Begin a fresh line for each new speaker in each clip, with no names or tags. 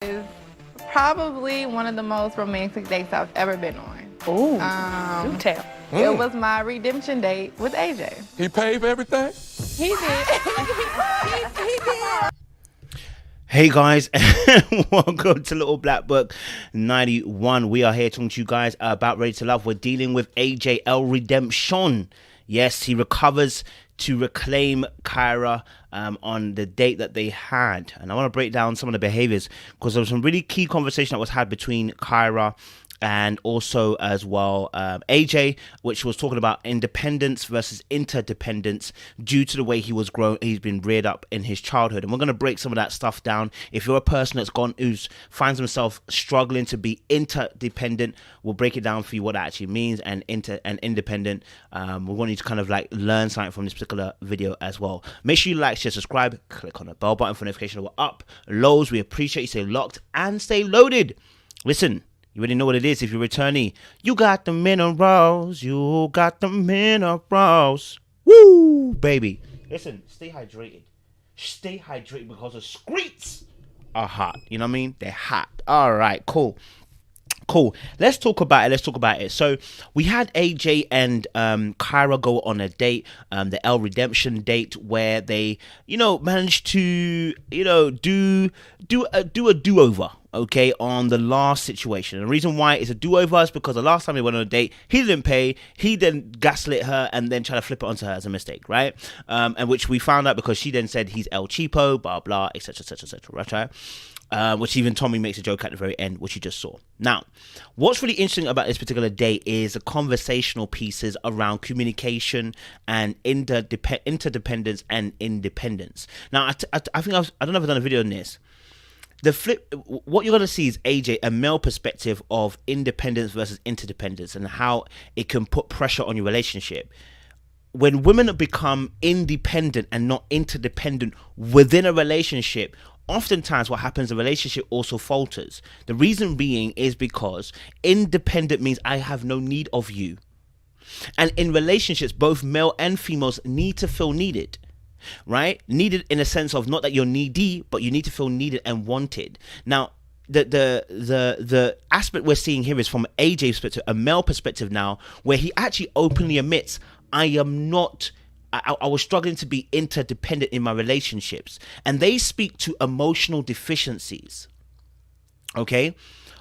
Is probably one of the most romantic dates I've ever been on.
Ooh, do tell.
It was my redemption date with AJ.
He paid for everything?
He did. he did.
Hey guys, welcome to Little Black Book 91. We are here talking to you guys about Ready to Love. We're dealing with AJL Redemption. Yes, he recovers to reclaim Kyra on the date that they had. And I want to break down some of the behaviors because there was some really key conversation that was had between Kyra and also as well AJ, which was talking about independence versus interdependence due to the way he was grown, he's been reared up in his childhood. And we're going to break some of that stuff down. If you're a person who's finds himself struggling to be interdependent, we'll break it down for you what that actually means, and independent. We want you to kind of like learn something from this particular video as well. Make sure you like, share, subscribe, click on the bell button for notification of up loads. We appreciate you. Stay locked and stay loaded. Listen, you already know what it is. If you're a returnee, you got the minerals. You got the minerals. Woo, baby. Listen, stay hydrated. Stay hydrated because the streets are hot. You know what I mean? They're hot. All right, cool. Let's talk about it. So we had AJ and Kyra go on a date, the L Redemption date, where they, managed to, do a do-over. Okay, on the last situation. And the reason why it's a do-over is because the last time they went on a date, he didn't pay, he then gaslit her and then tried to flip it onto her as a mistake, right? And which we found out because she then said he's El Cheapo, blah blah, etc, right? Which even Tommy makes a joke at the very end, which you just saw. Now, what's really interesting about this particular day is the conversational pieces around communication and interdependence and independence. Now, I think I don't know if I've done a video on this. What you're going to see is AJ, a male perspective of independence versus interdependence and how it can put pressure on your relationship. When women become independent and not interdependent within a relationship, oftentimes what happens, the relationship also falters. The reason being is because independent means I have no need of you. And in relationships, both male and females need to feel needed. Right? Needed in a sense of not that you're needy, but you need to feel needed and wanted. Now, the aspect we're seeing here is from AJ's perspective, a male perspective now, where he actually openly admits, I was struggling to be interdependent in my relationships. And they speak to emotional deficiencies. Okay?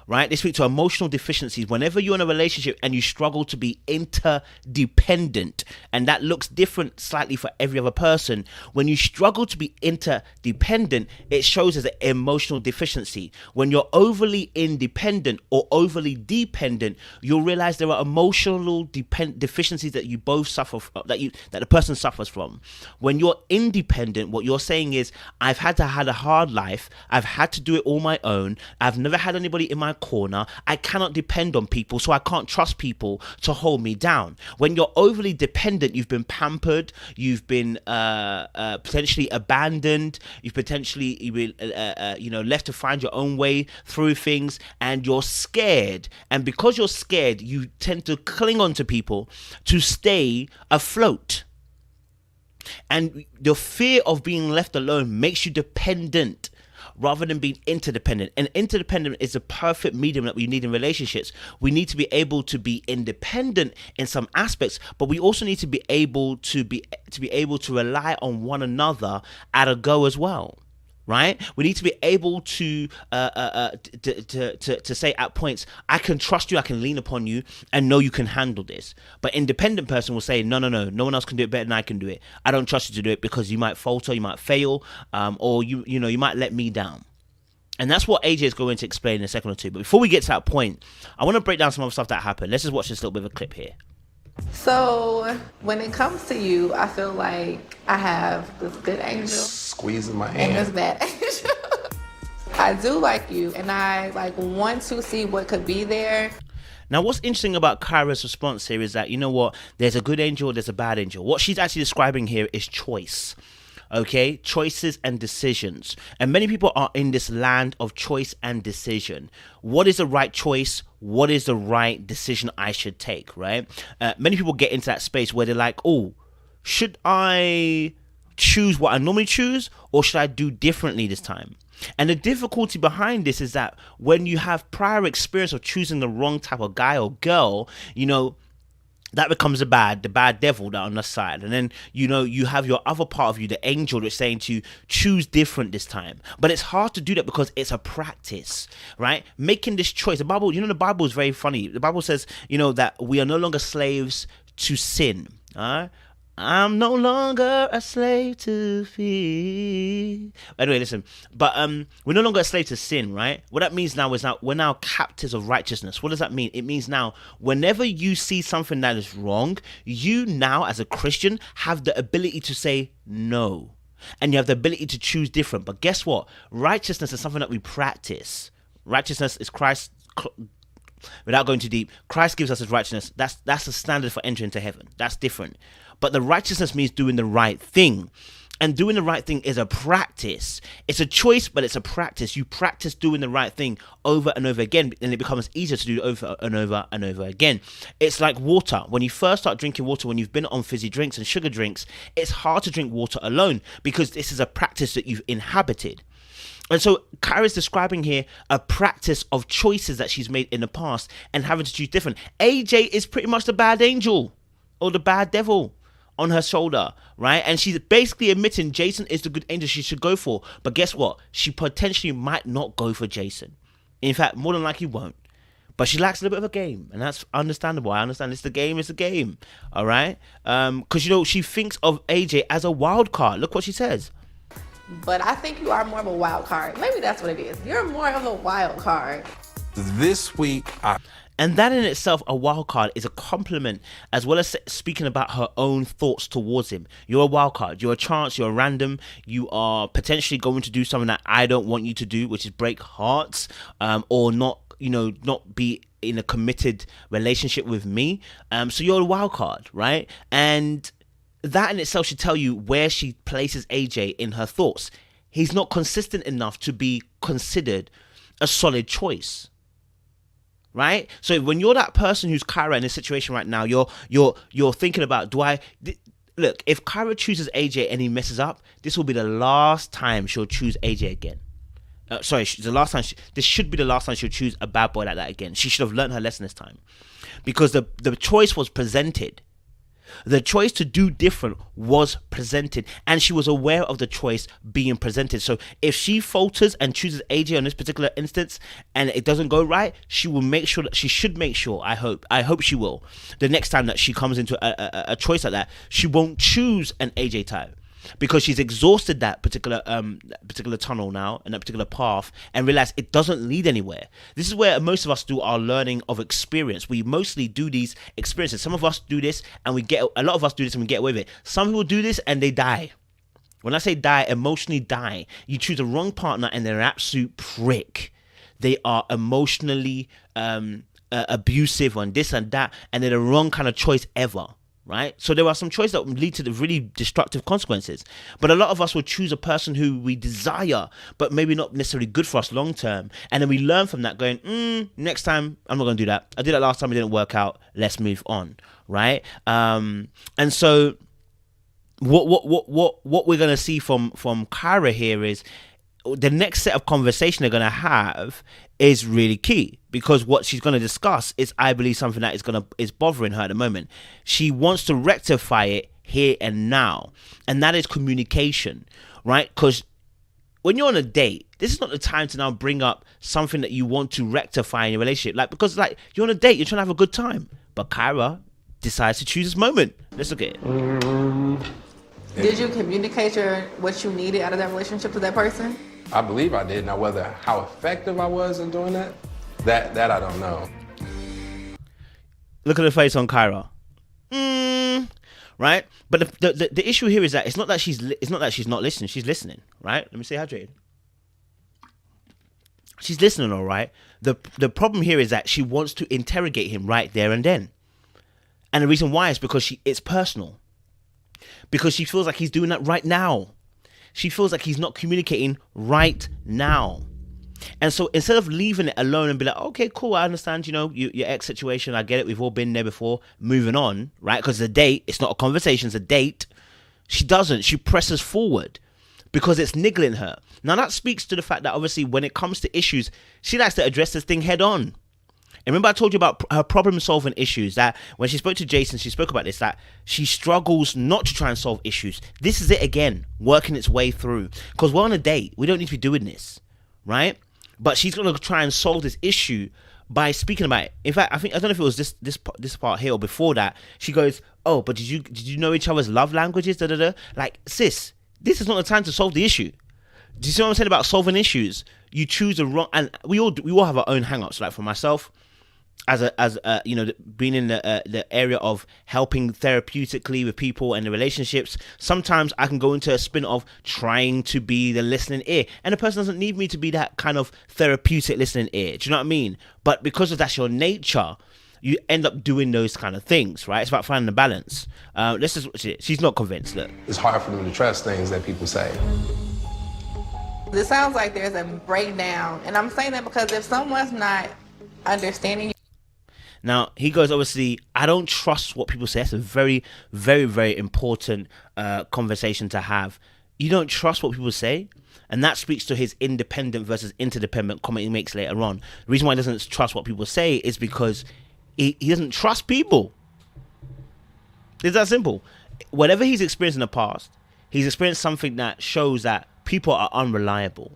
Right? They speak to emotional deficiencies. Whenever you're in a relationship and you struggle to be interdependent, and that looks different slightly for every other person, when you struggle to be interdependent, it shows as an emotional deficiency. When you're overly independent or overly dependent, you'll realize there are emotional deficiencies that you both suffer from, that the person suffers from. When you're independent, what you're saying is, I've had a hard life. I've had to do it all my own. I've never had anybody in my corner. I cannot depend on people, so I can't trust people to hold me down. When you're overly dependent, you've been pampered, you've been potentially abandoned, you've potentially left to find your own way through things, and you're scared. And because you're scared, you tend to cling on to people to stay afloat. And the fear of being left alone makes you dependent rather than being interdependent. And interdependent is the perfect medium that we need in relationships. We need to be able to be independent in some aspects, but we also need to be able to rely on one another at a go as well. Right? We need to be able to say at points, I can trust you, I can lean upon you, and know you can handle this. But independent person will say, no one else can do it better than I can do it. I don't trust you to do it because you might falter, you might fail, or you might let me down. And that's what AJ is going to explain in a second or two. But before we get to that point, I want to break down some other stuff that happened. Let's just watch this little bit of a clip here.
So when it comes to you, I feel like I have this good angel
Squeezing my
and this
hand.
bad angel. I do like you, and I want to see what could be there.
Now, what's interesting about Kyra's response here is that, you know what, there's a good angel, there's a bad angel. What she's actually describing here is choice. Okay, choices and decisions. And many people are in this land of choice and decision. What is the right choice? What is the right decision I should take, right? Many people get into that space where they're like, oh, should I choose what I normally choose, or should I do differently this time? And the difficulty behind this is that when you have prior experience of choosing the wrong type of guy or girl, that becomes the bad devil that on the side. And then, you have your other part of you, the angel, that's saying to you, choose different this time. But it's hard to do that because it's a practice, right? Making this choice. The Bible, the Bible is very funny. The Bible says, that we are no longer slaves to sin. I'm no longer a slave to fear. Anyway, listen. But we're no longer a slave to sin, right? What that means now is we're now captives of righteousness. What does that mean? It means now whenever you see something that is wrong, you now as a Christian have the ability to say no. And you have the ability to choose different. But guess what? Righteousness is something that we practice. Righteousness is Christ. Without going too deep, Christ gives us his righteousness. That's the standard for entering into heaven. That's different. But the righteousness means doing the right thing. And doing the right thing is a practice. It's a choice, but it's a practice. You practice doing the right thing over and over again, and it becomes easier to do over and over and over again. It's like water. When you first start drinking water, when you've been on fizzy drinks and sugar drinks, it's hard to drink water alone because this is a practice that you've inhabited. And so Kyra is describing here a practice of choices that she's made in the past and having to choose different. AJ is pretty much the bad angel or the bad devil on her shoulder, right? And she's basically admitting Jason is the good angel she should go for. But guess what? She potentially might not go for Jason. In fact, more than likely won't. But she lacks a little bit of a game, and that's understandable. I understand it's the game, all right? Because, she thinks of AJ as a wild card. Look what she says.
But I think you are more of a wild card. Maybe that's what it is. You're more of a wild card.
This week,
And that in itself, a wild card, is a compliment as well as speaking about her own thoughts towards him. You're a wild card. You're a chance. You're a random. You are potentially going to do something that I don't want you to do, which is break hearts, or not be in a committed relationship with me. So you're a wild card, right? And that in itself should tell you where she places AJ in her thoughts. He's not consistent enough to be considered a solid choice. Right? So when you're that person who's Kyra in this situation right now, you're thinking about, look, if Kyra chooses AJ and he messes up, this will be the last time she'll choose AJ again. This should be the last time she'll choose a bad boy like that again. She should have learned her lesson this time. Because the choice was presented. The choice to do different was presented, and she was aware of the choice being presented. So if she falters and chooses AJ on this particular instance and it doesn't go right, she should make sure, I hope she will, the next time that she comes into a choice like that, she won't choose an AJ type. Because she's exhausted that particular tunnel now and that particular path and realize it doesn't lead anywhere. This is where most of us do our learning of experience. We mostly do these experiences. Some of us do this and a lot of us do this and we get away with it. Some people do this and they die. When I say die, emotionally die. You choose the wrong partner and they're an absolute prick. They are emotionally abusive on this and that, and they're the wrong kind of choice ever. Right? So there are some choices that lead to the really destructive consequences. But a lot of us will choose a person who we desire, but maybe not necessarily good for us long term. And then we learn from that going, next time, I'm not going to do that. I did that last time, it didn't work out. Let's move on. Right? And so what we're going to see from Kyra here is the next set of conversation they're going to have is really key, because what she's going to discuss is, I believe, something that is bothering her at the moment. She wants to rectify it here and now, and that is communication, right? Because when you're on a date, this is not the time to now bring up something that you want to rectify in your relationship, because you're on a date, you're trying to have a good time, but Kyra decides to choose this moment. Let's look at it.
Did you communicate what you needed out of that relationship to that person?
I believe I did. Now, how effective I was in doing that I don't know.
Look at the face on Kyra. Right? But the issue here is that it's not that she's not listening. She's listening, right? Let me stay hydrated. She's listening, all right. The problem here is that she wants to interrogate him right there and then, and the reason why is because it's personal. Because she feels like he's doing that right now. She feels like he's not communicating right now. And so instead of leaving it alone and be like, okay, cool, I understand, your ex situation, I get it, we've all been there before, moving on, right? Because it's a date, it's not a conversation, it's a date. She doesn't. She presses forward. because it's niggling her. Now that speaks to the fact that obviously when it comes to issues, she likes to address this thing head on. And remember I told you about her problem solving issues, that when she spoke to Jason, she spoke about this, that she struggles not to try and solve issues. This is it again, working its way through. Because we're on a date. We don't need to be doing this, right? But she's going to try and solve this issue by speaking about it. In fact, I don't know if it was this part here or before that. She goes, "Oh, but did you know each other's love languages? Da da da." Like, sis, this is not the time to solve the issue. Do you see what I'm saying about solving issues? You choose the wrong, and we all have our own hang-ups. Like for myself, as you know, being in the area of helping therapeutically with people and the relationships, sometimes I can go into a spin of trying to be the listening ear, and the person doesn't need me to be that kind of therapeutic listening ear. Do you know what I mean? But because of that's your nature, you end up doing those kind of things, right? It's about finding the balance. Let's just watch it. She's not convinced. Look,
It's hard for them to trust things that people say.
It sounds like there's a breakdown, and I'm saying that because if someone's not understanding.
now he goes, obviously, I don't trust what people say. That's a very, very, very important conversation to have. You don't trust what people say, and that speaks to his independent versus interdependent comment he makes later on. The reason why he doesn't trust what people say is because he doesn't trust people. It's that simple. Whatever he's experienced in the past, he's experienced something that shows that people are unreliable.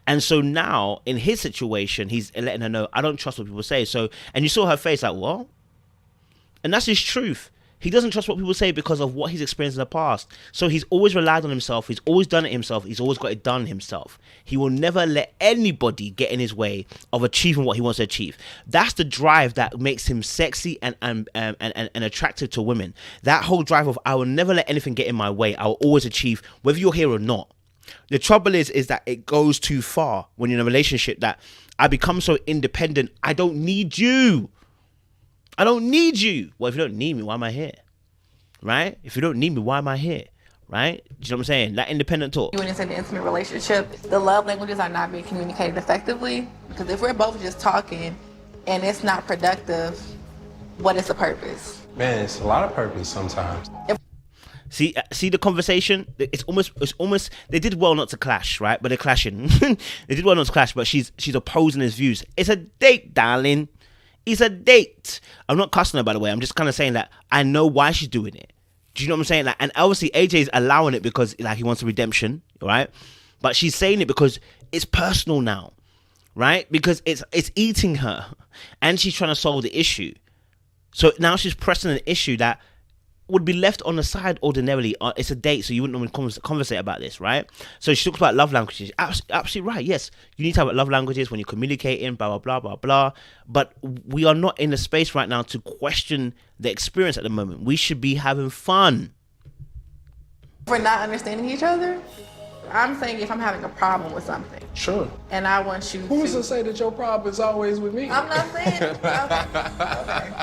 And so now, in his situation, he's letting her know, I don't trust what people say. So, and you saw her face like, what? And that's his truth. He doesn't trust what people say because of what he's experienced in the past. So he's always relied on himself. He's always done it himself. He's always got it done himself. He will never let anybody get in his way of achieving what he wants to achieve. That's the drive that makes him sexy and attractive to women. That whole drive of, I will never let anything get in my way. I will always achieve, whether you're here or not. The trouble is that it goes too far when you're in a relationship, that I become so independent. I don't need you. I don't need you. Well, if you don't need me, why am I here? Right? If you don't need me, why am I here? Right? Do you know what I'm saying? That independent talk.
When it's an intimate relationship, the love languages are not being communicated effectively. Because if we're both just talking and it's not productive, what is the purpose?
Man, it's a lot of purpose sometimes.
See the conversation? It's almost they did well not to clash, right? But they're clashing. They did well not to clash, but she's opposing his views. It's a date, darling. It's a date. I'm not cussing her, by the way. I'm just kind of saying that I know why she's doing it. Do you know what I'm saying? Like, and obviously AJ's allowing it because like he wants a redemption, right? But she's saying it because it's personal now, right? Because it's eating her, and she's trying to solve the issue. So now she's pressing an issue that would be left on the side ordinarily. It's a date, so you wouldn't normally conversate about this, right? So she talks about love languages. Absolutely right. Yes, you need to have love languages when you're communicating, blah, blah, blah, blah, blah. But we are not in the space right now to question the experience at the moment. We should be having fun.
We're not understanding each other. I'm saying if I'm having a problem with something.
Sure.
And I want you
Who's to say that your problem is always with me?
I'm not saying.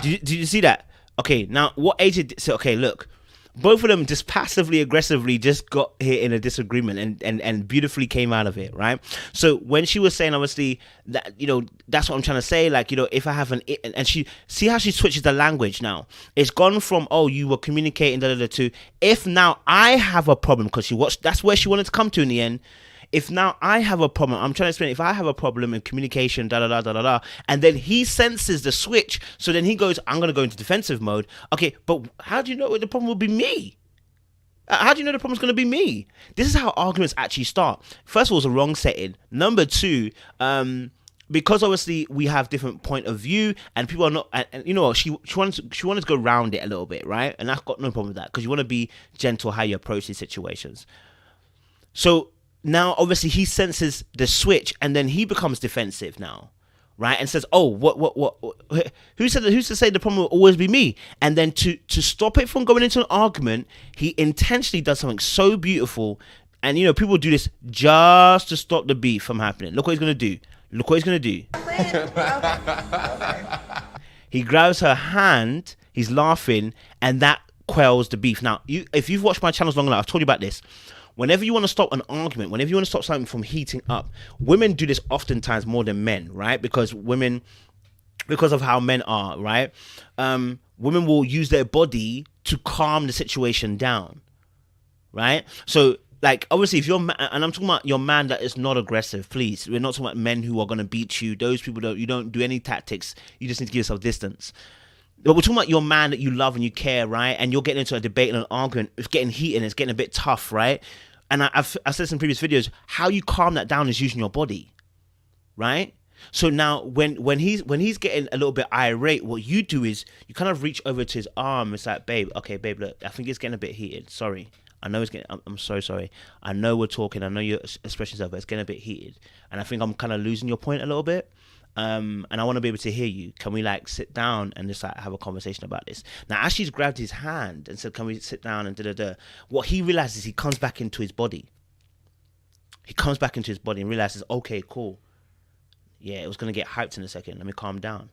Okay.
Did you see that? Okay, now what AJ did, so okay, look, both of them just passively aggressively just got here in a disagreement and beautifully came out of it, right? So when she was saying, obviously, that, you know, that's what I'm trying to say, like, you know, if I have an it, and she, see how she switches the language now. It's gone from, oh, you were communicating, to, if now I have a problem, because that's where she wanted to come to in the end. If now I have a problem, I'm trying to explain, if I have a problem in communication, and then he senses the switch, so then he goes, I'm going to go into defensive mode. Okay, but how do you know the problem will be me? How do you know the problem's going to be me? This is how arguments actually start. First of all, it's a wrong setting. Number two, because obviously we have different point of view, and people are not, and you know, she wanted to go around it a little bit, right? And I've got no problem with that, because you want to be gentle how you approach these situations. So now, obviously, he senses the switch, and then he becomes defensive now, right? And says, "Oh, what? Who's to say the problem will always be me?" And then to stop it from going into an argument, he intentionally does something so beautiful. And you know, people do this just to stop the beef from happening. Look what he's gonna do. Look what he's gonna do.
Okay.
He grabs her hand. He's laughing, and that quells the beef. Now, if you've watched my channels long enough, I've told you about this. Whenever you want to stop an argument, whenever you want to stop something from heating up, women do this oftentimes more than men, right? Because of how men are, right? Women will use their body to calm the situation down, right? So like, obviously, if you're, and I'm talking about your man that is not aggressive, please. We're not talking about men who are going to beat you. Those people you don't do any tactics. You just need to give yourself distance. But we're talking about your man that you love and you care, right? And you're getting into a debate and an argument. It's getting heated and it's getting a bit tough, right? And I've said in previous videos, how you calm that down is using your body, right? So now when he's getting a little bit irate, what you do is you kind of reach over to his arm. It's like, babe, look, I think it's getting a bit heated. Sorry. I know it's getting, I'm so sorry. I know we're talking. I know your expressions are, but it's getting a bit heated. And I think I'm kind of losing your point a little bit. And I want to be able to hear you. Can we like sit down and just like have a conversation about this? Now, as she's grabbed his hand and said, can we sit down and da-da-da, what he realizes, he comes back into his body. He comes back into his body and realizes, okay, cool. Yeah, it was going to get hyped in a second. Let me calm down.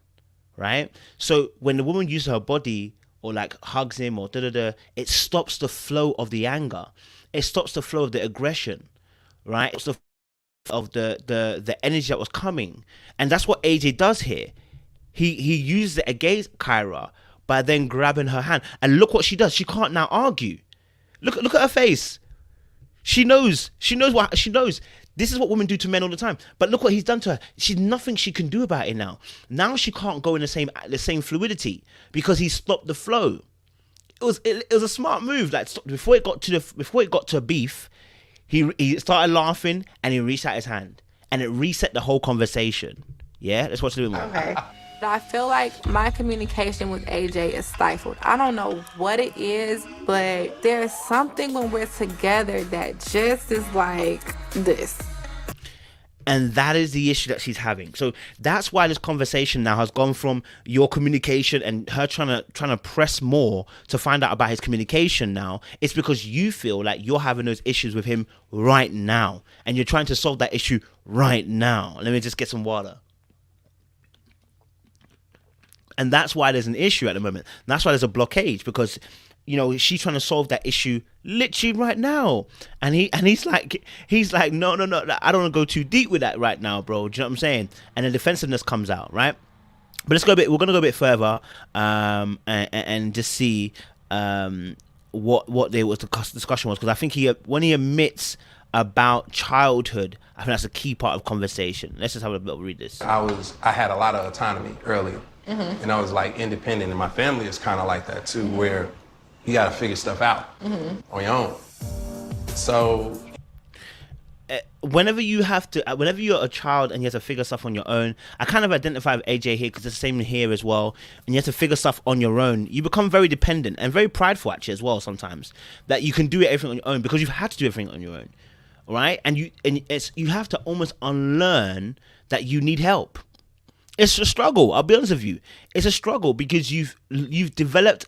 Right? So when the woman uses her body or like hugs him or da-da-da, it stops the flow of the anger. It stops the flow of the aggression. Right? It's the of the energy that was coming. And that's what AJ does here. He uses it against Kyra by then grabbing her hand. And look what she does. She can't now argue. Look at her face. She knows what she knows. This is what women do to men all the time. But look what he's done to her. She's nothing she can do about it now. Now she can't go in the same fluidity because he stopped the flow. It was a smart move. Like before it got to a beef, he started laughing and he reached out his hand and it reset the whole conversation. Yeah, let's watch a little more.
Okay. I feel like my communication with AJ is stifled. I don't know what it is, but there's something when we're together that just is like this.
And that is the issue that she's having. So that's why this conversation now has gone from your communication and her trying to press more to find out about his communication now. It's because you feel like you're having those issues with him right now. And you're trying to solve that issue right now. Let me just get some water. And that's why there's an issue at the moment. That's why there's a blockage, because you know she's trying to solve that issue literally right now, and he's like no, I don't want to go too deep with that right now, bro. Do you know what I'm saying? And the defensiveness comes out, right? But we're gonna go a bit further and just see what the discussion was, because I think when he admits about childhood, I think that's a key part of conversation. Let's just have a little read this.
I had a lot of autonomy early. Mm-hmm. And I was like independent, and my family is kind of like that too, where you got to figure stuff out on your own. So
whenever you're a child and you have to figure stuff on your own, I kind of identify with AJ here because it's the same here as well. And you have to figure stuff on your own. You become very dependent and very prideful actually as well sometimes, that you can do everything on your own because you've had to do everything on your own, right? And you have to almost unlearn that you need help. It's a struggle. I'll be honest with you. It's a struggle because you've developed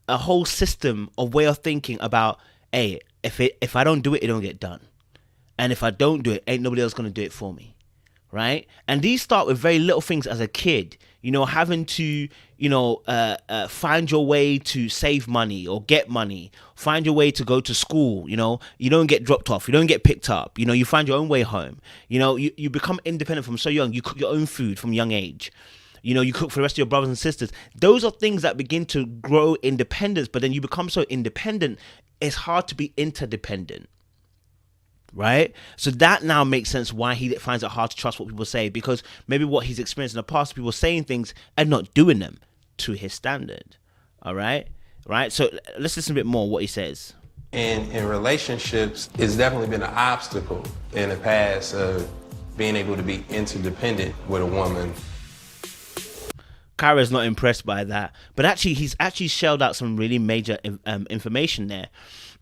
a whole system of way of thinking about, hey, if I don't do it, it don't get done. And if I don't do it, ain't nobody else going to do it for me. Right? And these start with very little things as a kid, you know, having to, you know, find your way to save money or get money, find your way to go to school. You know, you don't get dropped off, you don't get picked up, you know, you find your own way home. You know, you become independent from so young. You cook your own food from a young age. You know, you cook for the rest of your brothers and sisters. Those are things that begin to grow independence, but then you become so independent, it's hard to be interdependent. Right? So that now makes sense why he finds it hard to trust what people say, because maybe what he's experienced in the past, people saying things and not doing them to his standard. All right? Right? So let's listen a bit more what he says.
And in relationships, it's definitely been an obstacle in the past of being able to be interdependent with a woman.
Kyra's not impressed by that, but actually he's shelled out some really major information there.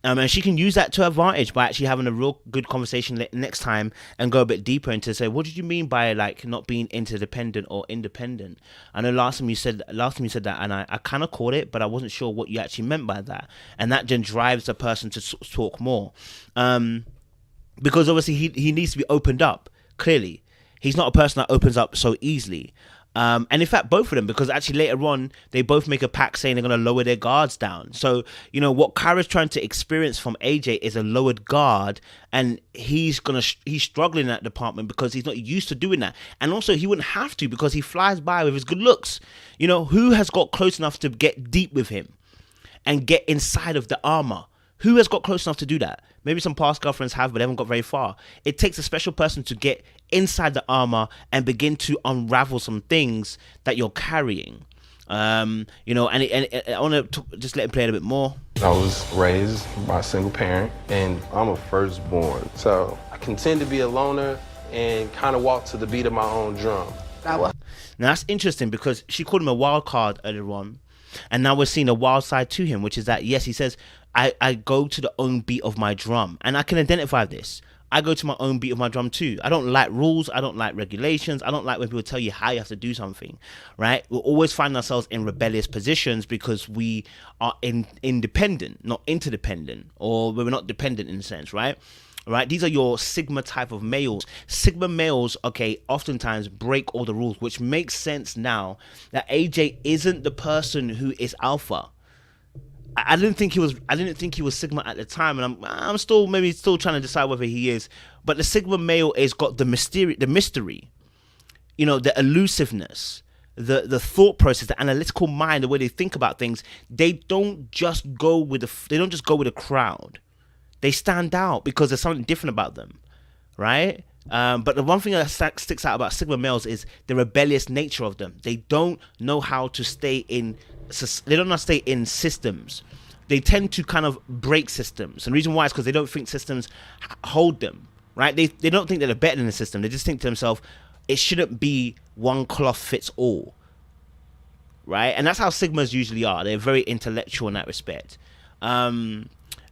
And she can use that to her advantage by actually having a real good conversation next time and go a bit deeper into say, what did you mean by like not being interdependent or independent? I know last time you said that, and I kind of caught it, but I wasn't sure what you actually meant by that. And that then drives the person to talk more, because obviously he needs to be opened up. Clearly, he's not a person that opens up so easily. And in fact, both of them, because actually later on, they both make a pact saying they're going to lower their guards down. So, you know, what Kyra's trying to experience from AJ is a lowered guard, and he's struggling in that department because he's not used to doing that. And also, he wouldn't have to because he flies by with his good looks. You know, who has got close enough to get deep with him and get inside of the armor? Who has got close enough to do that? Maybe some past girlfriends have, but they haven't got very far. It takes a special person to get inside the armor and begin to unravel some things that you're carrying. You know, and I want to just let him play it a bit more.
I was raised by a single parent, and I'm a firstborn. So I continue to be a loner and kind of walk to the beat of my own drum.
Now that's interesting because she called him a wild card earlier on, and now we're seeing a wild side to him, which is that, yes, he says, I go to the own beat of my drum, and I can identify this. I go to my own beat of my drum too. I don't like rules. I don't like regulations. I don't like when people tell you how you have to do something, right? We'll always find ourselves in rebellious positions because we are independent, not interdependent, or we're not dependent in a sense, right? Right? These are your Sigma type of males. Sigma males, okay, oftentimes break all the rules, which makes sense now that AJ isn't the person who is alpha. I didn't think he was Sigma at the time, and I'm still trying to decide whether he is. But the Sigma male has got the mystery, you know, the elusiveness, the thought process, the analytical mind, the way they think about things. They don't just go with the crowd. They stand out because there's something different about them, right? But the one thing that sticks out about Sigma males is the rebellious nature of them. They don't know how to stay in. They don't know how to stay in systems. They tend to kind of break systems, and the reason why is because they don't think systems hold them, right? They don't think that they're better than the system. They just think to themselves, it shouldn't be one cloth fits all, right? And that's how Sigmas usually are. They're very intellectual in that respect.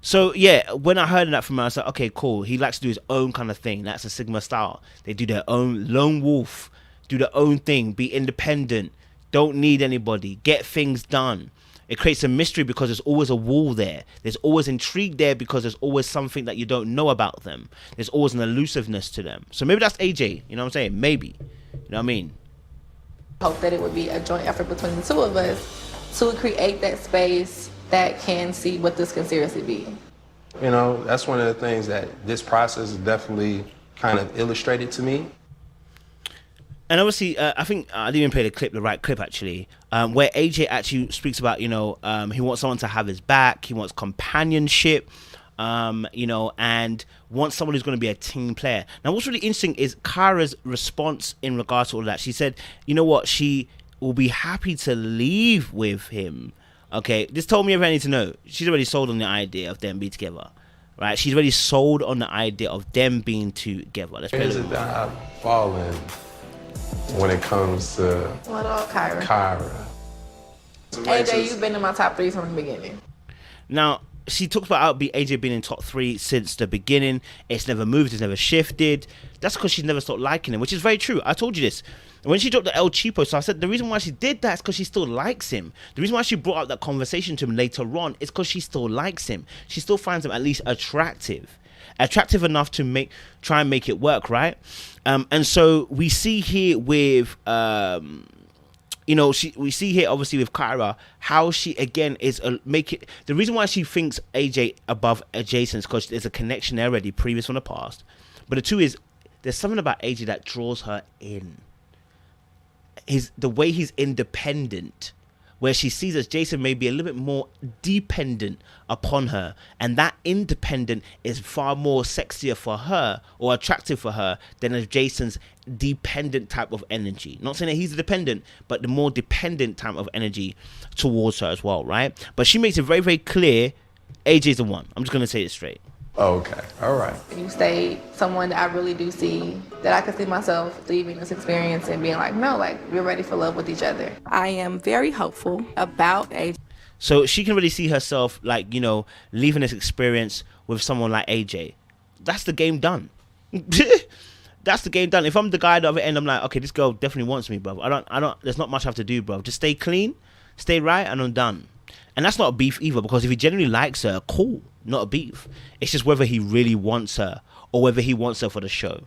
So yeah, when I heard that from him, I was like, okay, cool. He likes to do his own kind of thing. That's a Sigma style. They do their own lone wolf, do their own thing, be independent, don't need anybody, get things done. It creates a mystery because there's always a wall there. There's always intrigue there because there's always something that you don't know about them. There's always an elusiveness to them. So maybe that's AJ, you know what I'm saying? Maybe. You know what I mean?
Hope that it would be a joint effort between the two of us to create that space that can see what this can seriously be.
You know, that's one of the things that this process has definitely kind of illustrated to me.
And obviously, I think I didn't even play the right clip actually, where AJ actually speaks about, you know, he wants someone to have his back, he wants companionship, you know, and wants someone who's going to be a team player. Now, what's really interesting is Kyra's response in regards to all of that. She said, you know what, she will be happy to leave with him. Okay, this told me everything I need to know. She's already sold on the idea of them being together, right? She's already sold on the idea of them being together. Let's play it.
I've fallen when it comes to
What up, Kyra?
Kyra.
AJ, you've been in my top 3 from the beginning.
Now, she talks about AJ being in top 3 since the beginning. It's never moved, it's never shifted. That's because she's never stopped liking him, which is very true. I told you this. When she dropped the El Cheapo, so I said the reason why she did that is because she still likes him. The reason why she brought up that conversation to him later on is because she still likes him. She still finds him at least attractive enough to try and make it work, right? And so we see here with you know, we see here obviously with Kyra how she again is the reason why she thinks AJ above Jason is because there's a connection there already previous from the past. But the two is there's something about AJ that draws her in. The way he's independent, where she sees as Jason may be a little bit more dependent upon her, and that independent is far more sexier for her or attractive for her than as Jason's dependent type of energy. Not saying that he's dependent, but the more dependent type of energy towards her as well, right? But she makes it very, very clear AJ's the one. I'm just going to say it straight.
Okay, all right.
You stayed someone that I really do see, that I could see myself leaving this experience and being like, no, like, we're ready for love with each other. I am very hopeful about AJ.
So she can really see herself, like, you know, leaving this experience with someone like AJ. That's the game done. That's the game done. If I'm the guy at the other end, I'm like, okay, this girl definitely wants me, bro. I don't, there's not much I have to do, bro. Just stay clean, stay right, and I'm done. And that's not a beef either, because if he genuinely likes her, cool, not a beef. It's just whether he really wants her or whether he wants her for the show.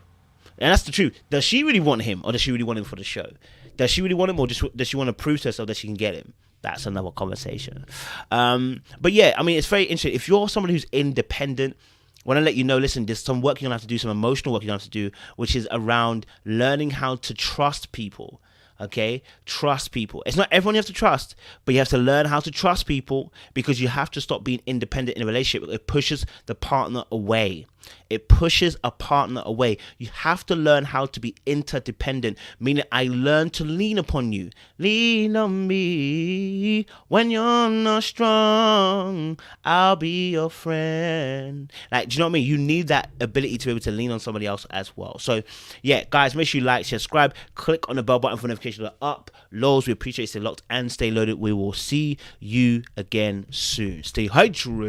And that's the truth. Does she really want him, or does she really want him for the show? Does she really want him, or does she want to prove to herself that she can get him? That's another conversation. But yeah, I mean, it's very interesting. If you're someone who's independent, I want to let you know, listen, there's some work you're going to have to do, some emotional work you're going to have to do, which is around learning how to trust people. Okay, trust people. It's not everyone you have to trust, but you have to learn how to trust people, because you have to stop being independent in a relationship. It pushes the partner away. It pushes a partner away. You have to learn how to be interdependent, meaning I learn to lean upon you. Lean on me when you're not strong. I'll be your friend. Like, do you know what I mean? You need that ability to be able to lean on somebody else as well. So, yeah, guys, make sure you like, subscribe, click on the bell button for notifications up. Lows, we appreciate you. Stay locked and stay loaded. We will see you again soon. Stay hydrated.